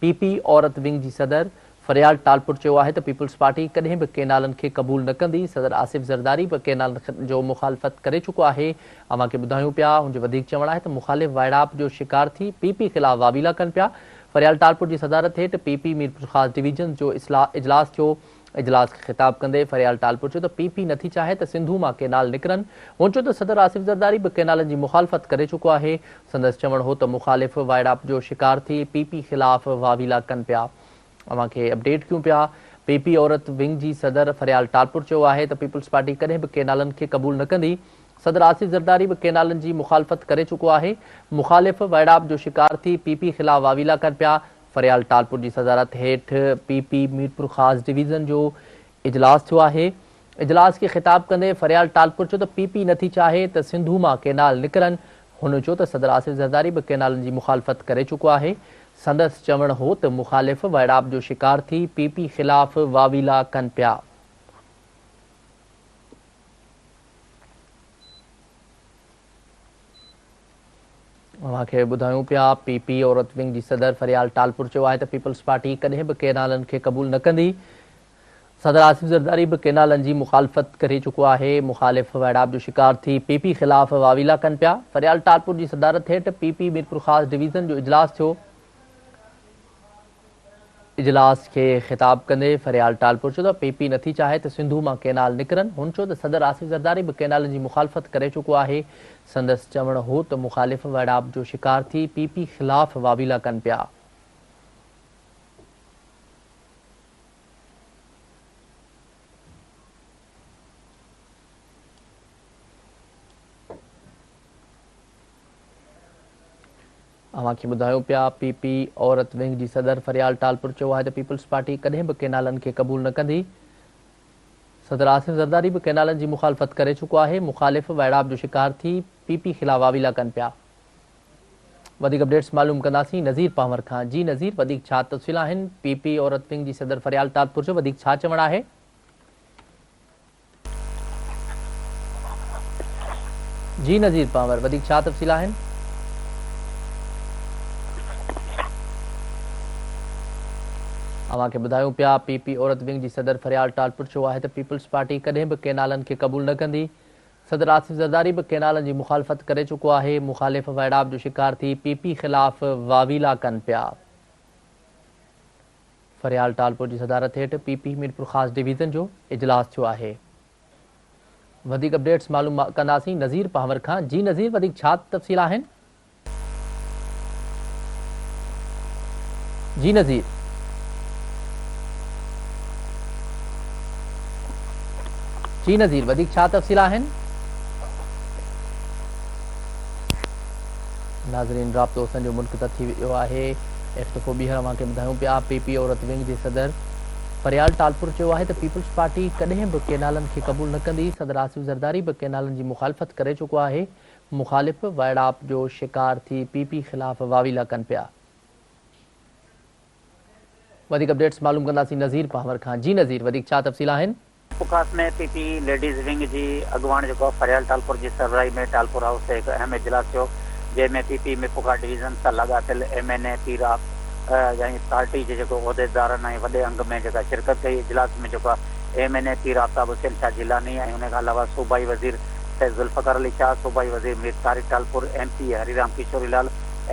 PP औरत wing जी सदर फरियाल टालपुर चयो आहे त पीपल्स पार्टी कॾहिं बि केनालनि खे क़बूल न कंदी। सदर आसिफ ज़रदारी बि केनालनि जो मुखालफ़त करे चुको आहे। अव्हां खे ॿुधायूं पिया, हुनजो वधीक चवणु आहे त मुख़ालिफ़ वाइड़ाप जो शिकार थी पीपी ख़िलाफ़ वावीला कनि पिया। फरियाल टालपुर जी सदारत हेठि पीपी मीरपुर ख़ासि डिवीज़न जो इजलास थियो। इजलास खे ख़िताब कंदे फरियाल टालपुर चयो त पीपी नथी चाहे त सिंधु मां केनाल निकिरनि। हुन चयो त सदर आसिफ ज़रदारी बि केनालनि जी मुखालफ़त करे चुको आहे। संदसि चवणु हो त मुख़ालिफ़ वाइड़ाप जो शिकार थी पीपी ख़िलाफ़ वावीला कनि पिया। अव्हां खे अपडेट कयूं पिया। पीपी औरत विंग जी सदर फरियाल टालपुर चयो आहे त पीपल्स पार्टी कॾहिं बि केनालनि खे क़बूल न कंदी। सदर आसिफ ज़रदारी बि केनालनि जी मुखालफ़त करे चुको आहे। मुख़ालिफ़ वाइड़ाप जो शिकार थी पीपी ख़िलाफ़ वावीला कनि पिया। फरियाल टालपुर जी सदारत हेठि पीपी मीरपुर ख़ासि डिवीज़न जो इजलास थियो आहे। इजलास खे ख़िताब कंदे फरियाल टालपुर चयो त पीपी नथी चाहे त सिंधु मां केनाल निकिरनि। हुन चयो त सदर आसिफ ज़रदारी बि केनालनि जी मुखालफ़त करे चुको आहे। संदसि चवणु हो त मुख़ालिफ़ वाइड़ाप जो शिकार थी पीपी ख़िलाफ़ वावीला कनि पिया। अव्हां खे ॿुधायूं पिया, पीपी औरत विंग जी सदर फरियाल टालपुर चयो आहे त पीपल्स पार्टी कॾहिं बि केनालनि खे क़बूल न कंदी। सदर आसिफ ज़रदारी बि केनालनि जी मुखालफ़त करे चुको आहे। मुख़ालिफ़ वाइड़ाप जो शिकार थी पीपी ख़िलाफ़ वावीला कनि पिया। फरियाल टालपुर जी सदारत हेठि पीपी मीरपुर ख़ासि डिवीज़न जो इजलास थियो। इजलास खे ख़िताब कंदे फरियाल टालपुर चयो त पीपी नथी चाहे त सिंधु मां केनाल निकिरनि। हुन चयो त सदर आसिफ ज़रदारी बि केनालनि जी मुखालफ़त करे चुको आहे। संदसि चवणु हो त मुख़ालिफ़ वाइड़ाप जो शिकार थी पीपी ख़िलाफ़ वावीला कनि पिया। अव्हां खे ॿुधायूं पिया, पीपी औरत विंग जी सदर फरियाल टालपुर चयो आहे त पीपल्स पार्टी कॾहिं बि केनालनि खे क़बूल न कंदी। सदर आसिफ ज़रदारी बि केनालनि जी मुखालफ़त करे चुको आहे। मुख़ालिफ़ वाइड़ाप जो शिकार थी पीपी ख़िलाफ़ वावीला कनि पिया। वधीक अपडेट्स मालूम कंदासीं नज़ीर पावर खां। जी नज़ीर, वधीक छा तफ़सील आहिनि? पीपी औरत विंग जी सदर फरियाल टालपुर जो वधीक छा चवणु आहे? जी नज़ीर पावर, वधीक छा तफ़सील आहिनि? अव्हां खे ॿुधायूं पिया, पीपी औरत विंग जी सदर फरियाल टालपुर चयो आहे त पीपल्स पार्टी कॾहिं बि केनालनि खे क़बूल न कंदी। सदर आसिफ ज़रदारी बि केनालनि जी मुखालफ़त करे चुको आहे। मुख़ालिफ़ वाइड़ाप जो शिकार थी पीपी ख़िलाफ़ वावीला कनि पिया। फरियाल टालपुर जी सदारत हेठि पीपी मीरपुर ख़ासि डिवीज़न जो इजलास थियो आहे। वधीक अपडेट्स मालूम कंदासीं नज़ीर पावर खां। जी नज़ीर, वधीक छा तफ़सील आहिनि? जी नज़ीर, जी नज़ीर, वधीक छा तफ़सील आहिनि? नाज़रीन, राब्तो असांजो मुनक़िता थी वियो आहे। हिकु दफ़ो ॿीहर अव्हां खे ॿुधायूं पिया, पीपी औरत विंग जे सदर फरियाल टालपुर चयो आहे त पीपल्स पार्टी कॾहिं बि केनालनि खे क़बूल न कंदी। सदर आसिफ ज़रदारी बि केनालनि जी मुखालफ़त करे चुको आहे। मुख़ालिफ़ वाइड़ाप जो शिकार थी पीपी ख़िलाफ़ वावीला कनि पिया। वधीक अपडेट्स मालूम कंदासीं नज़ीर पावर खां। जी नज़ीर, वधीक छा तफ़सील आहिनि? ख़ास में पीपी लेडीज़ विंग जी अॻुवाण जेको फरियाल टालपुर जी सरबराही में टालपुर हाउस ते हिकु अहम इजलास थियो, जंहिंमें पीपी मिपुका डिवीज़न सां लाॻापियल MNA पीराप यानी पार्टी जे जेको उहिदेदारनि ऐं वॾे अंग में जेका शिरकत कई। इजलास में जेको आहे MNA पीर आफ्ताब हुसैन शाह जिलानी ऐं हुन खां अलावा सूबाई वज़ीर सैयद ज़ुल्फ़िकार अली शाह, सूबाई वज़ीर Mir Tariq Talpur, MP Hariram Kishorilal,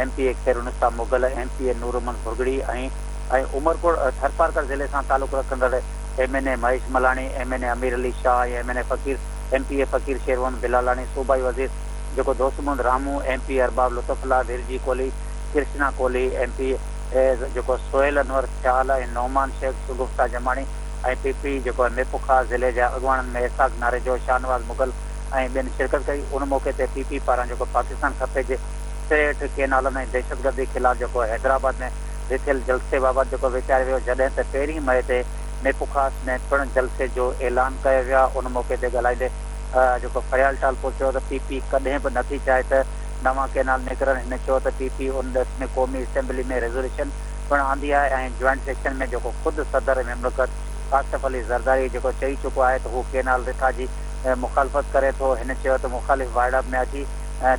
MP खैरुनिसा Mughal, MP नूरमन Bhurgri ऐं उमरकोट थरपारकर ज़िले सां तालुक़ रखंदड़ MNA महेश मलानी, MNA अमीर अली शाह, MNA फ़कीर MP फ़कीर शेरवन बिलालानी, सूबाई वज़ीर जेको दोस्तमुंद रामू, MP अरबाब लुत्फ़ुल्लाह विरजी कोहली, कृष्णा कोहली, MP जेको सोहेल अनवर ख़्याल ऐं नौमान शेख सुगुफ्ता जमानी ऐं पीपी जेको मिपुखा ज़िले जा अॻुवाणनि में इसाक नारेजो, शाहनवाज़ मुगल ऐं ॿियनि शिरकत कई। उन मौक़े ते पीपी पारां जेको पाकिस्तान खपे जे 63 केनालनि ऐं दहशतगर्दी ख़िलाफ़ जेको हैदराबाद में रिथियल जलसे बाबति जेको वीचारियो वियो, जॾहिं त पहिरीं मई ते मिपुखास में पिणु जलसे जो ऐलान कयो वियो। उन मौक़े ते ॻाल्हाईंदे जेको फरियाल टालपुर चयो त पीपी कॾहिं बि नथी चाहे त नवां केनाल निकिरनि। हिन चयो त पीपी उन में क़ौमी असेंबली में रेज़ोल्यूशन पिणु आंदी आहे ऐं जॉइंट सेक्शन में जेको ख़ुदि सदर ममलिकत आसिफ अली ज़रदारी जेको चई चुको आहे त हू केनाल रिथा जी मुखालफ़त करे थो। हिन चयो त मुख़ालिफ़ वाइड़ाप में अची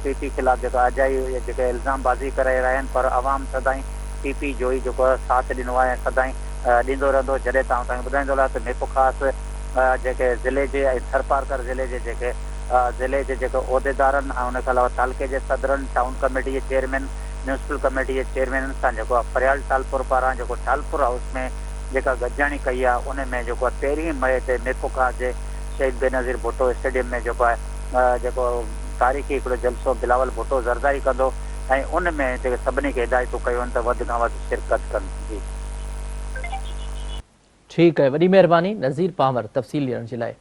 पीपी ख़िलाफ़ जेका अजाई जेके इल्ज़ाम बाज़ी करे रहिया आहिनि, पर अवाम सदाईं पीपी जो ई जेको साथ ॾिनो आहे ऐं सदाईं ॾींदो रहंदो। जॾहिं तव्हां ॿुधाईंदो रहा त मेपो ख़ासि जेके ज़िले जे ऐं थरपारकर ज़िले जे जेके ज़िले जे जेके उहिदेदारनि ऐं उनखां अलावा तालुके जे सदरनि, टाउन कमेटी जे चेयरमैन, म्यूनिसिपल कमेटी जे चेयरमैननि सां जेको आहे फरियाल टालपुर पारां जेको टालपुर हाउस में जेका गॾिजाणी कई आहे उन में जेको आहे 13 मई ते मेपोखा जे शहीद बेनज़ीर भुट्टो स्टेडियम में जेको आहे जेको तारीख़ी हिकिड़ो जलसो बिलावल भुट्टो ज़रदारी कंदो ऐं उन में जेके सभिनी खे हिदायतूं कयूं आहिनि त वधि खां वधि शिरकत कनि। जी ठीक है, वॾी महिरबानी नज़ीर पामर तफ़सील ॾियण जे लाइ।